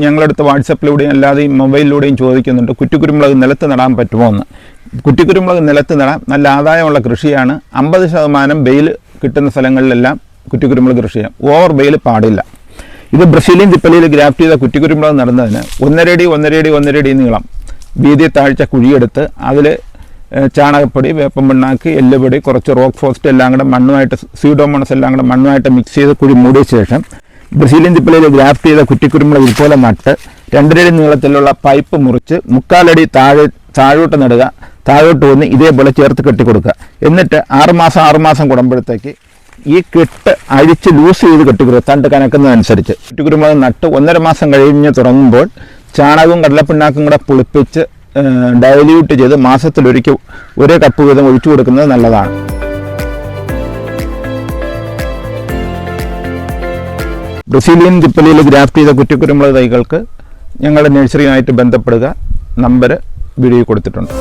ഞങ്ങളടുത്ത് വാട്സപ്പിലൂടെയും അല്ലാതെയും മൊബൈലിലൂടെയും ചോദിക്കുന്നുണ്ട് കുറ്റിക്കുരുമുളക് നിലത്ത് നടാൻ പറ്റുമോ എന്ന്. കുറ്റിക്കുരുമുളക് നിലത്ത് നടാൻ നല്ല ആദായമുള്ള കൃഷിയാണ്. 50% വെയിൽ കിട്ടുന്ന സ്ഥലങ്ങളിലെല്ലാം കുറ്റിക്കുരുമുളക് കൃഷി ചെയ്യാം. ഓവർ വെയിൽ പാടില്ല. ഇത് ബ്രസീലിയൻ തിപ്പലിയിൽ ഗ്രാഫ്റ്റ് ചെയ്ത കുറ്റിക്കുരുമുളക് നടുന്നതിന് 1.5 അടി നീളം വീതി താഴ്ച കുഴിയെടുത്ത് അതിൽ ചാണകപ്പൊടി, വേപ്പം പിണ്ണാക്ക്, എല്ലുപൊടി, കുറച്ച് റോക്ക് ഫോസ്റ്റ് എല്ലാം കൂടെ മണ്ണുമായിട്ട്, സ്യൂഡോമോണസ് എല്ലാം കൂടെ മണ്ണുമായിട്ട് മിക്സ് ചെയ്ത് കുഴി മൂടിയ ശേഷം ബ്രസീലിയൻ തിപ്പലിയിൽ ഗ്രാഫ്റ്റ് ചെയ്ത കുറ്റിക്കുരുമുളക് ഇതുപോലെ നട്ട് 2 അടി നീളത്തിലുള്ള പൈപ്പ് മുറിച്ച് 3/4 അടി താഴോട്ട് നടുക. താഴോട്ട് വന്ന് ഇതേപോലെ ചേർത്ത് കെട്ടിക്കൊടുക്കുക. എന്നിട്ട് 6 മാസം കൂടുമ്പോഴത്തേക്ക് ഈ കെട്ട് അഴിച്ച് ലൂസ് ചെയ്ത് കെട്ടിക്കൊടുക്കുക, തണ്ട് കനക്കുന്നതനുസരിച്ച്. കുറ്റിക്കുരുമുളക് നട്ട് 1.5 മാസം കഴിഞ്ഞ് തുടങ്ങുമ്പോൾ ചാണകവും കടലപ്പിണ്ണാക്കും കൂടെ പുളിപ്പിച്ച് ഡയല്യൂട്ട് ചെയ്ത് മാസത്തിലൊരിക്കൽ 1 കപ്പ് വീതം ഒഴിച്ചു കൊടുക്കുന്നത് നല്ലതാണ്. ബ്രസീലിയൻ തിപ്പലിയിൽ ഗ്രാഫ്റ്റ് ചെയ്ത കുറ്റിക്കുരുമുളക് തൈകൾക്ക് ഞങ്ങളുടെ നഴ്സറിയുമായിട്ട് ബന്ധപ്പെടുക. നമ്പർ വീഡിയോയിൽ കൊടുത്തിട്ടുണ്ട്.